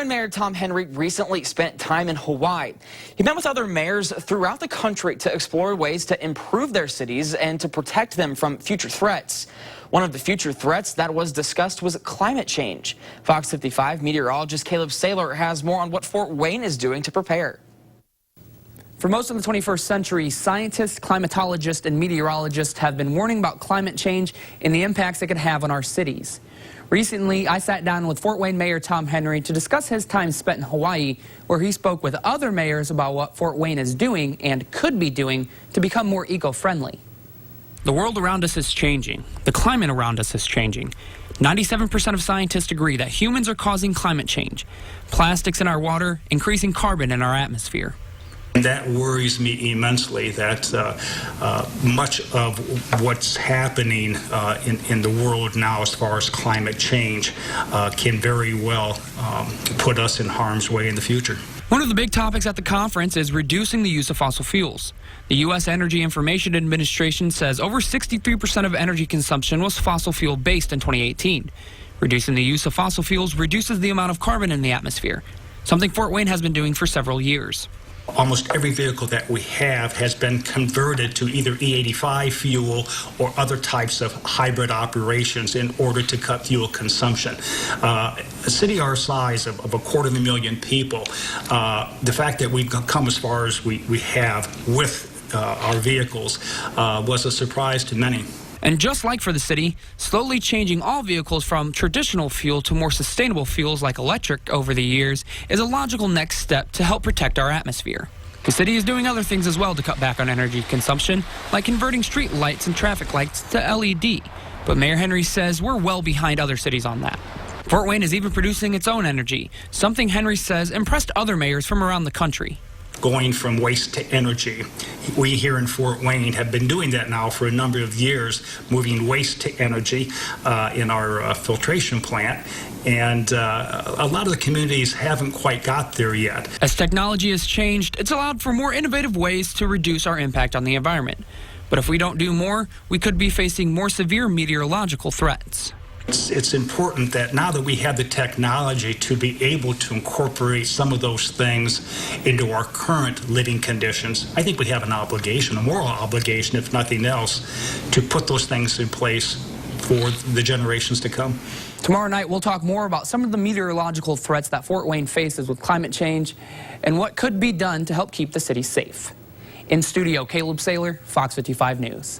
Wayne Mayor Tom Henry recently spent time in Hawaii. He met with other mayors throughout the country to explore ways to improve their cities and to protect them from future threats. One of the future threats that was discussed was climate change. Fox 55 meteorologist Caleb Saylor has more on what Fort Wayne is doing to prepare. For most of the 21st century, scientists, climatologists, and meteorologists have been warning about climate change and the impacts it could have on our cities. Recently, I sat down with Fort Wayne Mayor Tom Henry to discuss his time spent in Hawaii, where he spoke with other mayors about what Fort Wayne is doing and could be doing to become more eco-friendly. The world around us is changing. The climate around us is changing. 97% of scientists agree that humans are causing climate change. Plastics in our water, increasing carbon in our atmosphere. That worries me immensely, that much of what's happening in the world now as far as climate change can very well put us in harm's way in the future. One of the big topics at the conference is reducing the use of fossil fuels. The U.S. Energy Information Administration says over 63% of energy consumption was fossil fuel based in 2018. Reducing the use of fossil fuels reduces the amount of carbon in the atmosphere, something Fort Wayne has been doing for several years. Almost every vehicle that we have has been converted to either E85 fuel or other types of hybrid operations in order to cut fuel consumption. A city our size of 250,000 people, the fact that we've come as far as we have with our vehicles was a surprise to many. And just like for the city, slowly changing all vehicles from traditional fuel to more sustainable fuels like electric over the years is a logical next step to help protect our atmosphere. The city is doing other things as well to cut back on energy consumption, like converting street lights and traffic lights to LED. But Mayor Henry says we're well behind other cities on that. Fort Wayne is even producing its own energy, something Henry says impressed other mayors from around the country. Going from waste to energy. We here in Fort Wayne have been doing that now for a number of years, moving waste to energy in our filtration plant. And a lot of the communities haven't quite got there yet. As technology has changed, it's allowed for more innovative ways to reduce our impact on the environment. But if we don't do more, we could be facing more severe meteorological threats. It's important that now that we have the technology to be able to incorporate some of those things into our current living conditions, I think we have an obligation, a moral obligation, if nothing else, to put those things in place for the generations to come. Tomorrow night, we'll talk more about some of the meteorological threats that Fort Wayne faces with climate change and what could be done to help keep the city safe. In studio, Caleb Saylor, Fox 55 News.